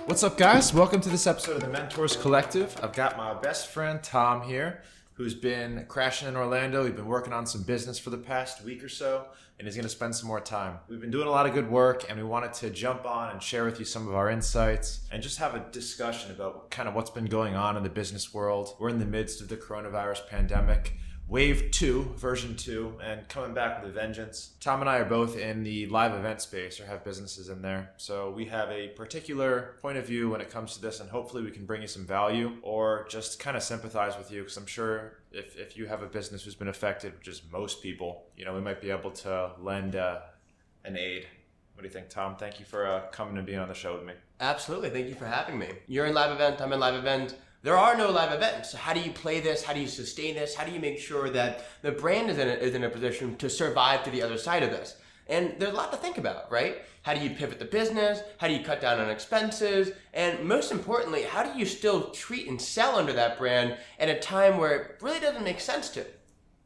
What's up, guys? Welcome to this episode of the Mentors Collective. I've got my best friend Tom here, who's been crashing in Orlando. We've been working on some business for the past week or so, and he's going to spend some more time. We've been doing a lot of good work, and we wanted to jump on and share with you some of our insights and just have a discussion about kind of what's been going on in the business world. We're in the midst of the coronavirus pandemic. Wave 2, version 2, and coming back with a vengeance. Tom and I are both in the live event space or have businesses in there. So we have a particular point of view when it comes to this, and hopefully we can bring you some value or just kind of sympathize with you, because I'm sure if you have a business who's been affected, which is most people, we might be able to lend an aid. What do you think, Tom? Thank you for coming and being on the show with me. Absolutely. Thank you for having me. You're in live event. I'm in live event. There are no live events. So how do you play this? How do you sustain this? How do you make sure that the brand is in a position to survive to the other side of this? And there's a lot to think about, right? How do you pivot the business? How do you cut down on expenses? And most importantly, how do you still treat and sell under that brand at a time where it really doesn't make sense to?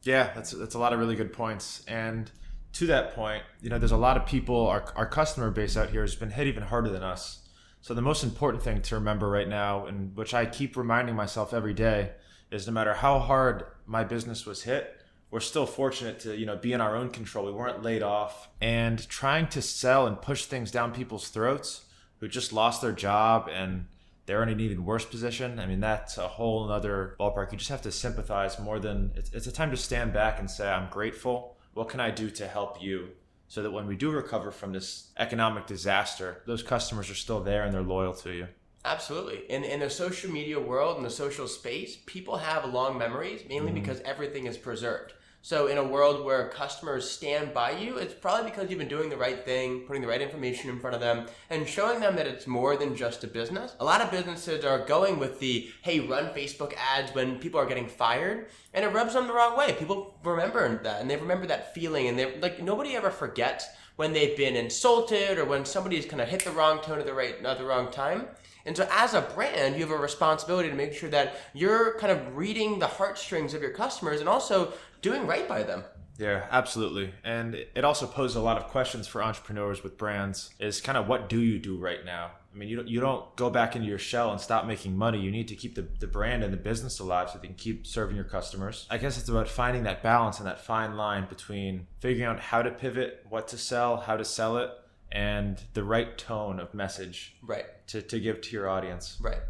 Yeah, that's a lot of really good points. And to that point, there's a lot of people, our customer base out here has been hit even harder than us. So the most important thing to remember right now, and which I keep reminding myself every day, is no matter how hard my business was hit, we're still fortunate to be in our own control. We weren't laid off, and trying to sell and push things down people's throats who just lost their job and they're in an even worse position. I mean, that's a whole other ballpark. You just have to sympathize more than it's a time to stand back and say, I'm grateful. What can I do to help you? So that when we do recover from this economic disaster, those customers are still there and they're loyal to you. Absolutely. In the social media world, in the social space, people have long memories, mainly because everything is preserved. So in a world where customers stand by you, it's probably because you've been doing the right thing, putting the right information in front of them, and showing them that it's more than just a business. A lot of businesses are going with the, hey, run Facebook ads when people are getting fired, and it rubs them the wrong way. People remember that, and they remember that feeling, and they nobody ever forgets when they've been insulted or when somebody's kind of hit the wrong tone at the wrong time. And so as a brand, you have a responsibility to make sure that you're kind of reading the heartstrings of your customers and also doing right by them. Yeah, absolutely. And it also poses a lot of questions for entrepreneurs with brands, is kind of what do you do right now? I mean, you don't go back into your shell and stop making money. You need to keep the brand and the business alive so they can keep serving your customers. I guess it's about finding that balance and that fine line between figuring out how to pivot, what to sell, how to sell it, and the right tone of message to give to your audience. Right.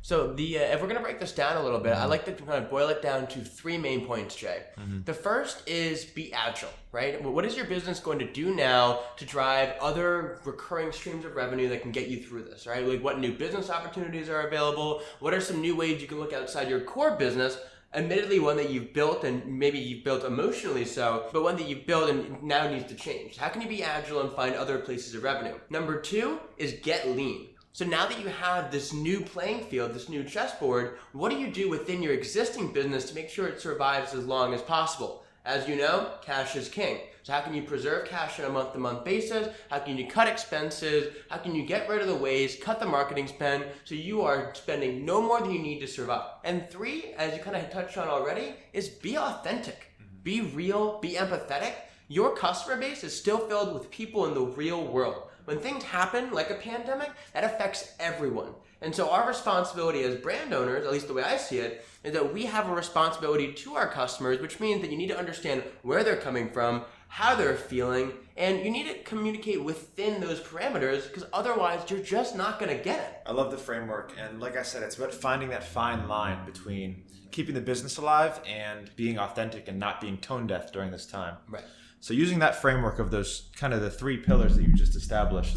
So if we're going to break this down a little bit, I like to kind of boil it down to 3 main points, Jay. The first is be agile, right? What is your business going to do now to drive other recurring streams of revenue that can get you through this, right? Like what new business opportunities are available? What are some new ways you can look outside your core business? Admittedly, one that you've built and maybe you've built emotionally so, but one that you've built and now needs to change. How can you be agile and find other places of revenue? Number 2 is get lean. So now that you have this new playing field, this new chessboard, what do you do within your existing business to make sure it survives as long as possible? As you know, cash is king. So how can you preserve cash on a month-to-month basis? How can you cut expenses? How can you get rid of the waste, cut the marketing spend, so you are spending no more than you need to survive? And 3, as you kind of touched on already, is be authentic. Be real, be empathetic. Your customer base is still filled with people in the real world. When things happen, like a pandemic, that affects everyone. And so our responsibility as brand owners, at least the way I see it, is that we have a responsibility to our customers, which means that you need to understand where they're coming from, how they're feeling, and you need to communicate within those parameters, because otherwise you're just not going to get it. I love the framework. And like I said, it's about finding that fine line between keeping the business alive and being authentic and not being tone deaf during this time. Right. So using that framework of those kind of the 3 pillars that you just established,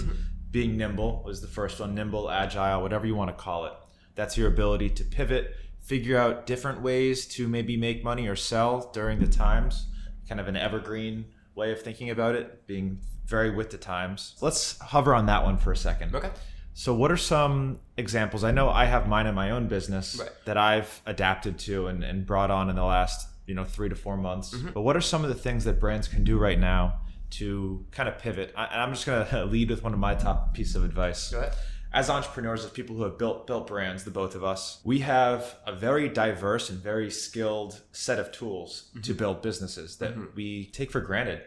being nimble was the first one, nimble, agile, whatever you want to call it. That's your ability to pivot, figure out different ways to maybe make money or sell during the times, kind of an evergreen way of thinking about it, being very with the times. Let's hover on that one for a second. Okay. So what are some examples? I know I have mine in my own business that I've adapted to and brought on in the last 3 to 4 months. But what are some of the things that brands can do right now to kind of pivot? I'm just going to lead with one of my top pieces of advice. Go ahead. As entrepreneurs, as people who have built brands, the both of us, we have a very diverse and very skilled set of tools to build businesses that we take for granted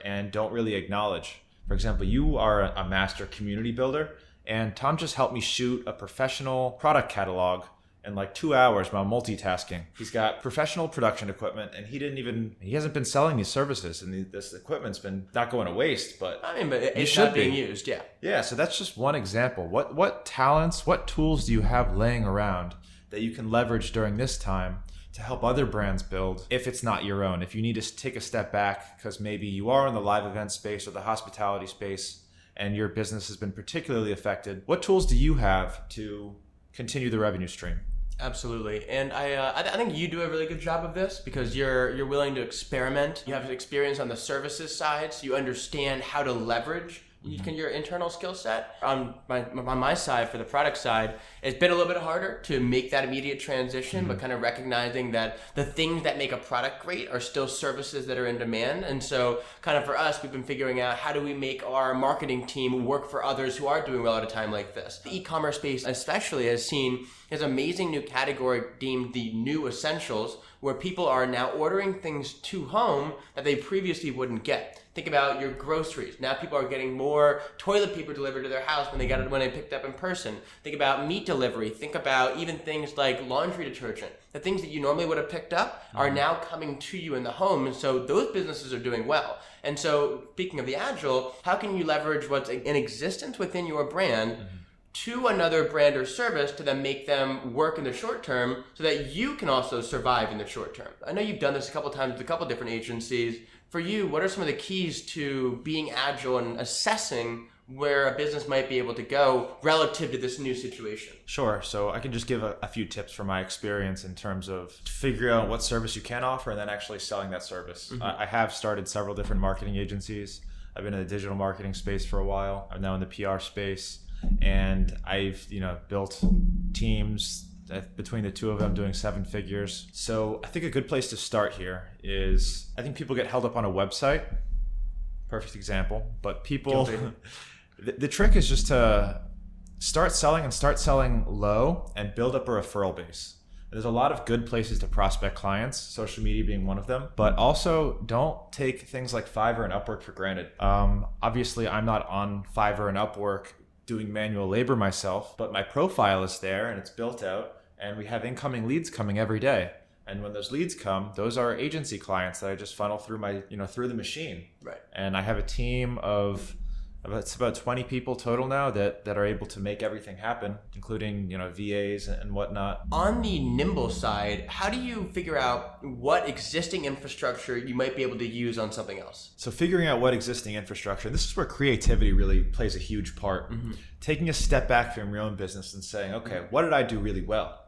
and don't really acknowledge. For example, you are a master community builder, And Tom just helped me shoot a professional product catalog in like 2 hours while multitasking. He's got professional production equipment, and he hasn't been selling these services, and this equipment's been not going to waste, but it's not being used. Yeah. Yeah. So that's just one example. What talents, what tools do you have laying around that you can leverage during this time to help other brands build if it's not your own? If you need to take a step back because maybe you are in the live event space or the hospitality space and your business has been particularly affected, what tools do you have to continue the revenue stream? Absolutely. And I think you do a really good job of this because you're willing to experiment. You have experience on the services side, so you understand how to leverage your internal skill set. On my side, for the product side, it's been a little bit harder to make that immediate transition, but kind of recognizing that the things that make a product great are still services that are in demand. And so kind of for us, we've been figuring out how do we make our marketing team work for others who are doing well at a time like this. The e-commerce space especially has seen this amazing new category deemed the new essentials, where people are now ordering things to home that they previously wouldn't get. Think about your groceries. Now people are getting more toilet paper delivered to their house when they picked up in person. Think about meat delivery. Think about even things like laundry detergent. The things that you normally would have picked up are now coming to you in the home, and so those businesses are doing well. And so speaking of the Agile, how can you leverage what's in existence within your brand to another brand or service to then make them work in the short term so that you can also survive in the short term? I know you've done this a couple times with a couple different agencies. For you, what are some of the keys to being agile and assessing where a business might be able to go relative to this new situation? Sure. So I can just give a few tips from my experience in terms of figuring out what service you can offer and then actually selling that service. I have started several different marketing agencies. I've been in the digital marketing space for a while. I'm now in the PR space. And I've, built teams between the two of them doing 7 figures. So I think a good place to start here is, I think people get held up on a website. Perfect example. But people, the trick is just to start selling low and build up a referral base. There's a lot of good places to prospect clients, social media being one of them, but also don't take things like Fiverr and Upwork for granted. Obviously, I'm not on Fiverr and Upwork doing manual labor myself, but my profile is there and it's built out, and we have incoming leads coming every day. And when those leads come, those are agency clients that I just funnel through through the machine. Right. And I have a team of about 20 people total now that are able to make everything happen, including VAs and whatnot. On the nimble side, how do you figure out what existing infrastructure you might be able to use on something else? So figuring out what existing infrastructure, this is where creativity really plays a huge part. Taking a step back from your own business and saying, okay, what did I do really well?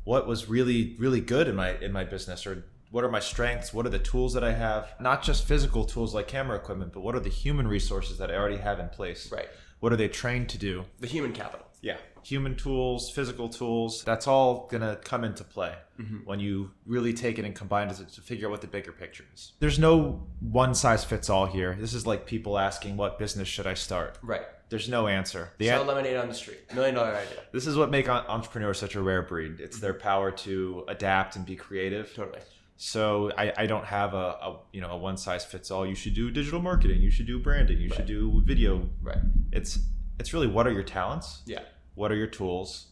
What was really, really good in my business? Or what are my strengths? What are the tools that I have? Not just physical tools like camera equipment, but what are the human resources that I already have in place? Right. What are they trained to do? The human capital. Yeah. Human tools, physical tools, that's all going to come into play when you really take it and combine it to figure out what the bigger picture is. There's no one size fits all here. This is like people asking, what business should I start? Right. There's no answer. Sell lemonade on the street. $1 million idea. This is what makes entrepreneurs such a rare breed. It's their power to adapt and be creative. Totally. So I don't have a one size fits all. You should do digital marketing. You should do branding. You should do video. Right. It's really, what are your talents? Yeah. What are your tools?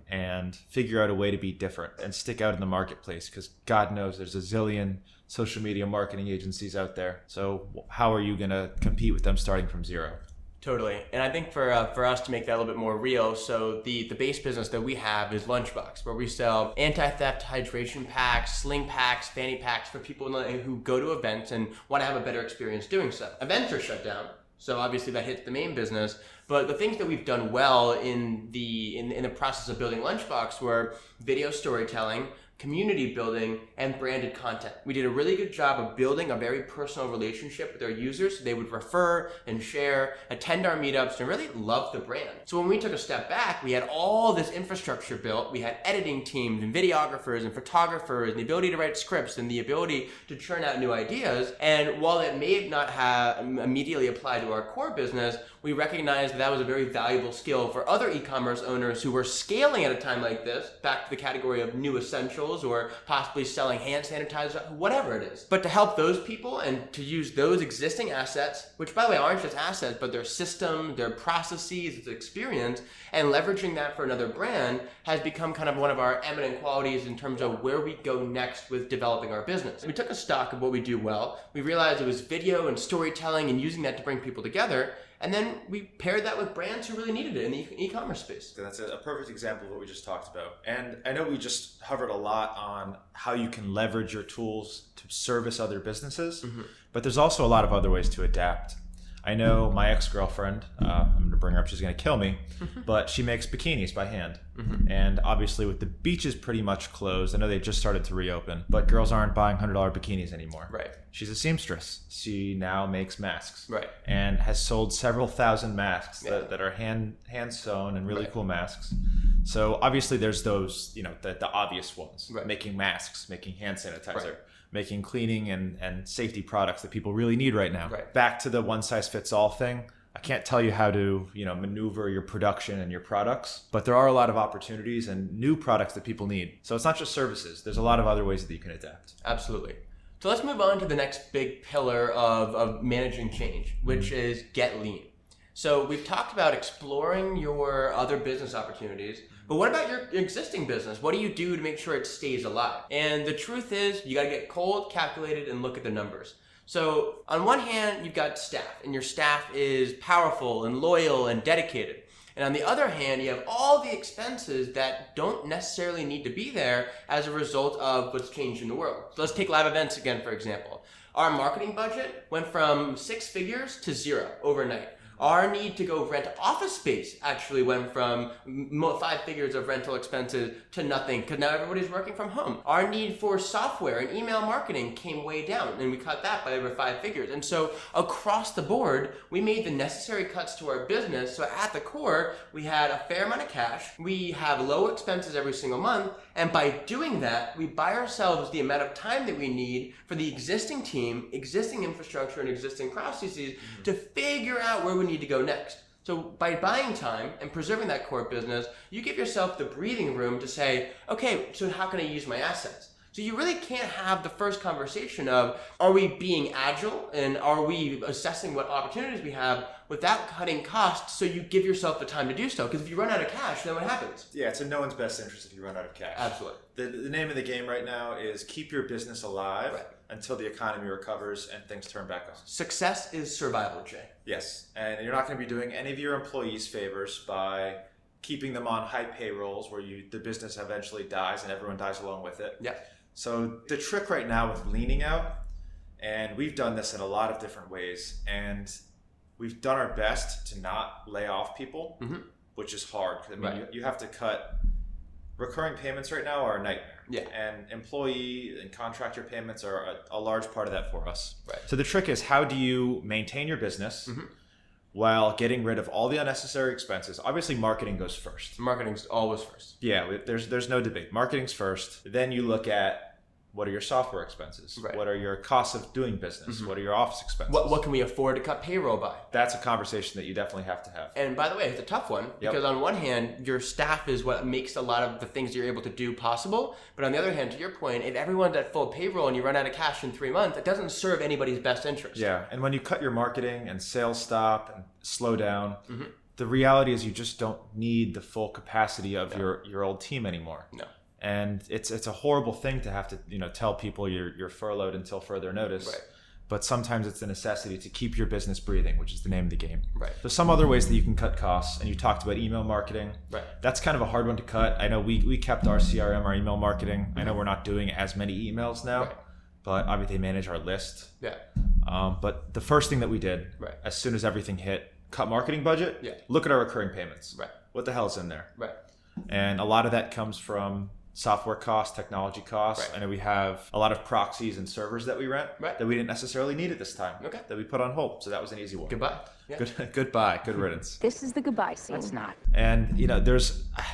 And figure out a way to be different and stick out in the marketplace, because God knows there's a zillion social media marketing agencies out there. So how are you going to compete with them starting from zero? Totally. And I think for us to make that a little bit more real, so the base business that we have is Lunchbox, where we sell anti-theft hydration packs, sling packs, fanny packs for people who go to events and want to have a better experience doing so. Events are shut down, so obviously that hits the main business. But the things that we've done well in the process of building Lunchbox were video storytelling, community building, and branded content. We did a really good job of building a very personal relationship with our users, so they would refer and share, attend our meetups, and really love the brand. So when we took a step back, we had all this infrastructure built. We had editing teams and videographers and photographers and the ability to write scripts and the ability to churn out new ideas. And while it may not have immediately applied to our core business, we recognized that was a very valuable skill for other e-commerce owners who were scaling at a time like this, back to the category of new essentials commercials or possibly selling hand sanitizer, whatever it is. But to help those people and to use those existing assets, which by the way aren't just assets, but their system, their processes, its experience, and leveraging that for another brand has become kind of one of our eminent qualities in terms of where we go next with developing our business. We took a stock of what we do well. We realized it was video and storytelling and using that to bring people together. And then we paired that with brands who really needed it in the e-commerce space. So that's a perfect example of what we just talked about. And I know we just hovered a lot on how you can leverage your tools to service other businesses, but there's also a lot of other ways to adapt. I know my ex-girlfriend, I'm going to bring her up, she's going to kill me, but she makes bikinis by hand. And obviously with the beaches pretty much closed, I know they just started to reopen, but girls aren't buying $100 bikinis anymore. Right. She's a seamstress. She now makes masks. Right. And has sold several thousand masks that are hand sewn and really cool masks. So obviously there's those, the obvious ones, making masks, making hand sanitizer, making cleaning and safety products that people really need right now. Back to the one size fits all thing. I can't tell you how to, maneuver your production and your products, but there are a lot of opportunities and new products that people need. So it's not just services. There's a lot of other ways that you can adapt. Absolutely. So let's move on to the next big pillar of managing change, which is get lean. So we've talked about exploring your other business opportunities, but what about your existing business? What do you do to make sure it stays alive? And the truth is, you got to get cold, calculated, and look at the numbers. So on one hand, you've got staff, and your staff is powerful and loyal and dedicated. And on the other hand, you have all the expenses that don't necessarily need to be there as a result of what's changed in the world. So let's take live events again, for example. Our marketing budget went from 6 figures to 0 overnight. Our need to go rent office space actually went from 5 figures of rental expenses to nothing because now everybody's working from home. Our need for software and email marketing came way down and we cut that by over 5 figures. And so across the board, we made the necessary cuts to our business. So at the core, we had a fair amount of cash. We have low expenses every single month. And by doing that, we buy ourselves the amount of time that we need for the existing team, existing infrastructure, and existing processes to figure out where we need to go next. So by buying time and preserving that core business, you give yourself the breathing room to say, okay, so how can I use my assets? So you really can't have the first conversation of, are we being agile and are we assessing what opportunities we have without cutting costs so you give yourself the time to do so? Because if you run out of cash, then what happens? Yeah, it's in no one's best interest if you run out of cash. Absolutely. The name of the game right now is keep your business alive until the economy recovers and things turn back on. Success is survival, Jay. Yes, and you're not going to be doing any of your employees favors by keeping them on high payrolls where the business eventually dies and everyone dies along with it. Yeah. So the trick right now with leaning out, and we've done this in a lot of different ways, and we've done our best to not lay off people, which is hard. I mean, you have to cut. Recurring payments right now are a nightmare. Yeah. And employee and contractor payments are a large part of that for us. Right. So the trick is, how do you maintain your business while getting rid of all the unnecessary expenses? Obviously, marketing goes first. Marketing's always first. Yeah, there's no debate. Marketing's first. Then you look at, what are your software expenses? Right. What are your costs of doing business? What are your office expenses? What can we afford to cut payroll by? That's a conversation that you definitely have to have. And by the way, it's a tough one because on one hand, your staff is what makes a lot of the things you're able to do possible. But on the other hand, to your point, if everyone's at full payroll and you run out of cash in 3 months, it doesn't serve anybody's best interest. Yeah, and when you cut your marketing and sales stop and slow down, the reality is you just don't need the full capacity of your old team anymore. No. And it's a horrible thing to have to tell people you're furloughed until further notice. Right. But sometimes it's a necessity to keep your business breathing, which is the name of the game. Right. There's some other ways that you can cut costs, and you talked about email marketing. Right. That's kind of a hard one to cut. I know we kept our CRM, our email marketing. I know we're not doing as many emails now, but obviously they manage our list. Yeah. But the first thing that we did, as soon as everything hit, cut marketing budget. Yeah. Look at our recurring payments. Right. What the hell's in there? Right. And a lot of that comes from software costs, technology costs. Right. I know we have a lot of proxies and servers that we rent that we didn't necessarily need at this time. Okay. That we put on hold. So that was an easy one. Goodbye. Yeah. Goodbye. Good riddance. This is the goodbye scene. It's not. And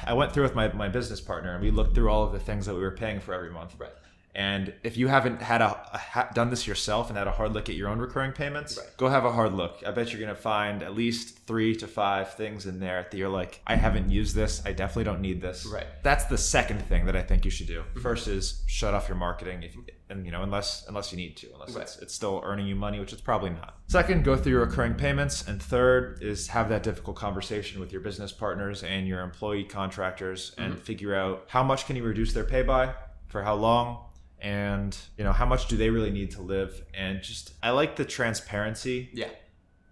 I went through with my business partner and we looked through all of the things that we were paying for every month. Right. And if you haven't had done this yourself and had a hard look at your own recurring payments, Right. go have a hard look. I bet you're going to find at least 3 to 5 things in there that you're like, I haven't used this. I definitely don't need this. Right. That's the second thing that I think you should do. First is shut off your marketing, unless you need to, unless it's still earning you money, which it's probably not. Second, go through your recurring payments. And third is have that difficult conversation with your business partners and your employee contractors and figure out how much can you reduce their pay by, for how long, and how much do they really need to live. And I like the transparency. Yeah.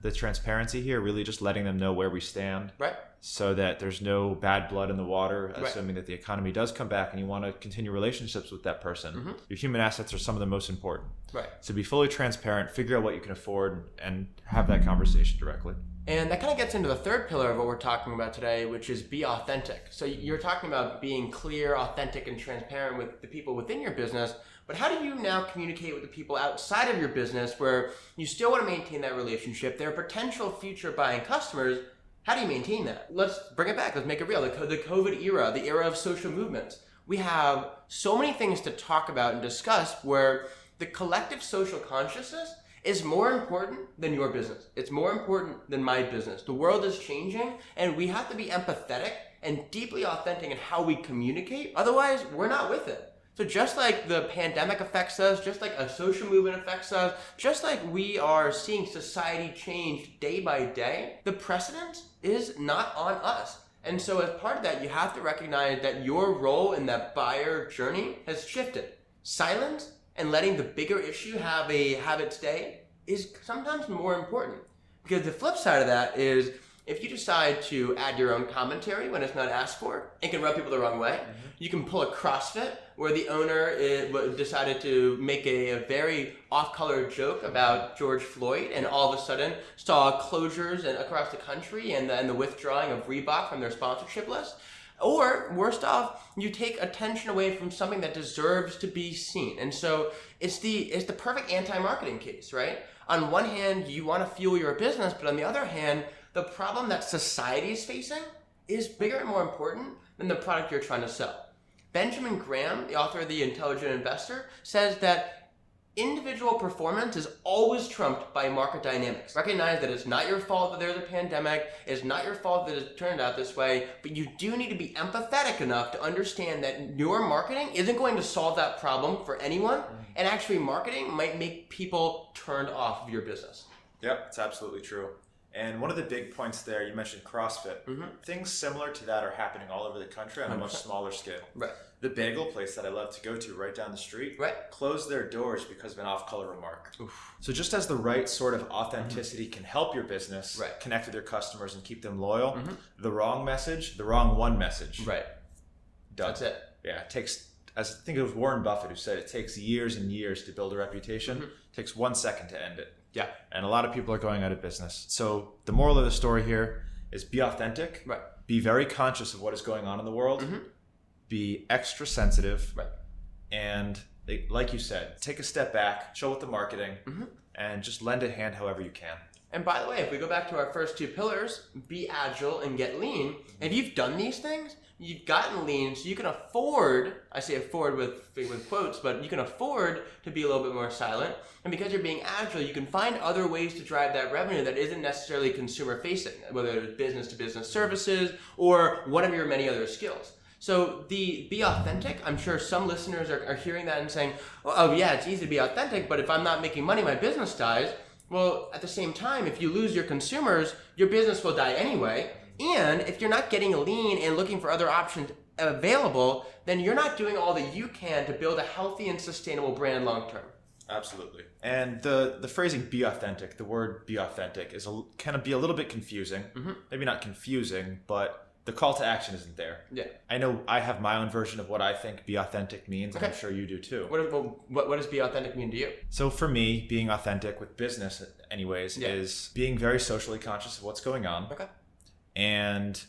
The transparency here, really just letting them know where we stand. Right. So that there's no bad blood in the water, assuming that the economy does come back and you want to continue relationships with that person. Your human assets are some of the most important. Right. So be fully transparent, figure out what you can afford, and have that conversation directly. And that kind of gets into the third pillar of what we're talking about today, which is be authentic. So you're talking about being clear, authentic, and transparent with the people within your business. But how do you now communicate with the people outside of your business where you still want to maintain that relationship? They're potential future buying customers. How do you maintain that? Let's bring it back. Let's make it real. The COVID era, the era of social movements. We have so many things to talk about and discuss where the collective social consciousness is more important than your business. It's more important than my business. The world is changing, and we have to be empathetic and deeply authentic in how we communicate. Otherwise, we're not with it. So just like the pandemic affects us, just like a social movement affects us, just like we are seeing society change day by day, the precedent is not on us. And so as part of that, you have to recognize that your role in that buyer journey has shifted. Silence and letting the bigger issue have its day is sometimes more important. Because the flip side of that is if you decide to add your own commentary when it's not asked for, it can rub people the wrong way. You can pull a CrossFit where the owner decided to make a very off-color joke about George Floyd and all of a sudden saw closures across the country and the withdrawing of Reebok from their sponsorship list. Or, worst off, you take attention away from something that deserves to be seen. And so it's the perfect anti-marketing case, right? On one hand, you want to fuel your business, but on the other hand, the problem that society is facing is bigger and more important than the product you're trying to sell. Benjamin Graham, the author of The Intelligent Investor, says that individual performance is always trumped by market dynamics. Recognize that it's not your fault that there's a pandemic, it's not your fault that it turned out this way, but you do need to be empathetic enough to understand that your marketing isn't going to solve that problem for anyone, and actually marketing might make people turned off of your business. Yep, it's absolutely true. And one of the big points there, you mentioned CrossFit. Things similar to that are happening all over the country on a much smaller scale. Right. The bagel place that I love to go to right down the street closed their doors because of an off-color remark. Oof. So just as the right sort of authenticity can help your business connect with your customers and keep them loyal, the wrong message, the wrong one message. Right. Does. That's it. Yeah, it takes, as I think it was Warren Buffett who said, it takes years and years to build a reputation. It takes 1 second to end it. Yeah. And a lot of people are going out of business. So the moral of the story here is be authentic. Right. Be very conscious of what is going on in the world. Be extra sensitive. Right. And like you said, take a step back, chill with the marketing, and just lend a hand however you can. And by the way, if we go back to our first two pillars, be agile and get lean, if you've done these things, you've gotten lean, so you can afford, I say afford with quotes, but you can afford to be a little bit more silent. And because you're being agile, you can find other ways to drive that revenue that isn't necessarily consumer facing, whether it's business to business services or one of your many other skills. So be authentic. I'm sure some listeners are hearing that and saying, oh yeah, it's easy to be authentic, but if I'm not making money, my business dies. Well, at the same time, if you lose your consumers, your business will die anyway. And if you're not getting lean and looking for other options available, then you're not doing all that you can to build a healthy and sustainable brand long term. Absolutely. And the phrasing be authentic, the word be authentic can be a little bit confusing. Maybe not confusing, but the call to action isn't there. Yeah. I know I have my own version of what I think be authentic means, and I'm sure you do too. What does be authentic mean to you? So for me, being authentic with business anyways is being very socially conscious of what's going on. Okay. And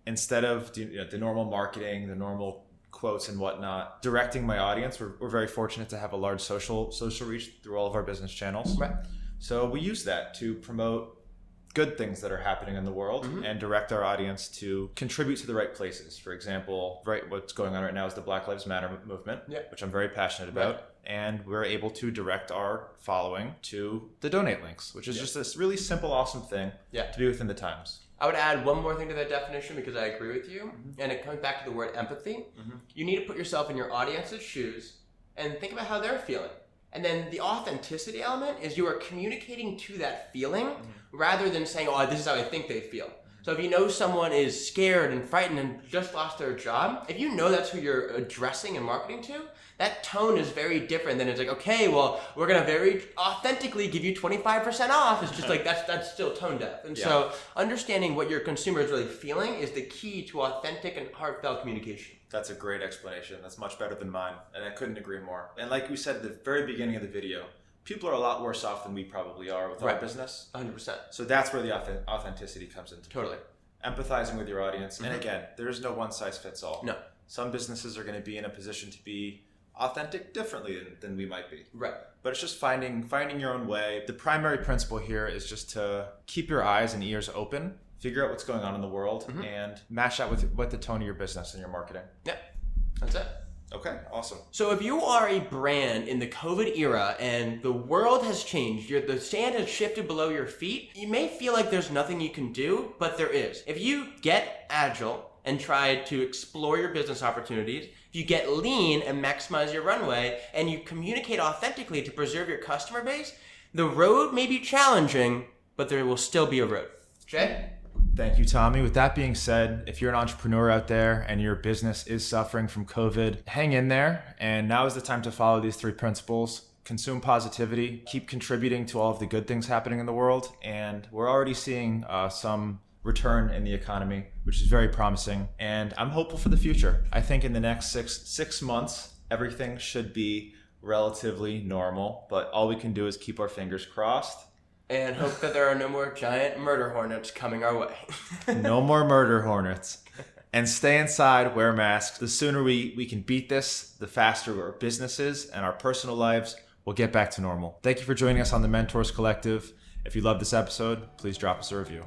instead of the normal marketing, the normal quotes and whatnot, directing my audience, we're very fortunate to have a large social reach through all of our business channels. Right. So we use that to promote good things that are happening in the world and direct our audience to contribute to the right places. For example, what's going on right now is the Black Lives Matter movement, which I'm very passionate about. Right. And we're able to direct our following to the donate links, which is just this really simple, awesome thing to do within the times. I would add one more thing to that definition because I agree with you. And it comes back to the word empathy. You need to put yourself in your audience's shoes and think about how they're feeling. And then the authenticity element is you are communicating to that feeling rather than saying, oh, this is how I think they feel. So if you know someone is scared and frightened and just lost their job, if you know that's who you're addressing and marketing to, that tone is very different than it's like, okay, well, we're going to very authentically give you 25% off. It's just like, that's still tone deaf. And so understanding what your consumer is really feeling is the key to authentic and heartfelt communication. That's a great explanation. That's much better than mine. And I couldn't agree more. And like we said at the very beginning of the video, people are a lot worse off than we probably are with our business. 100%. So that's where the authenticity comes into play. Totally. Empathizing with your audience. And again, there is no one size fits all. No. Some businesses are going to be in a position to be authentic differently than we might be. Right. But it's just finding your own way. The primary principle here is just to keep your eyes and ears open, figure out what's going on in the world, and match that with what the tone of your business and your marketing. Yeah, that's it. Okay, awesome. So if you are a brand in the COVID era and the world has changed, the sand has shifted below your feet, you may feel like there's nothing you can do, but there is. If you get agile and try to explore your business opportunities, if you get lean and maximize your runway, and you communicate authentically to preserve your customer base, the road may be challenging, but there will still be a road. Jay? Thank you, Tommy. With that being said, if you're an entrepreneur out there and your business is suffering from COVID, hang in there. And now is the time to follow these 3 principles. Consume positivity, keep contributing to all of the good things happening in the world. And we're already seeing some return in the economy, which is very promising. And I'm hopeful for the future. I think in the next six months, everything should be relatively normal. But all we can do is keep our fingers crossed. And hope that there are no more giant murder hornets coming our way. No more murder hornets. And stay inside, wear masks. The sooner we can beat this, the faster our businesses and our personal lives will get back to normal. Thank you for joining us on the Mentors Collective. If you love this episode, please drop us a review.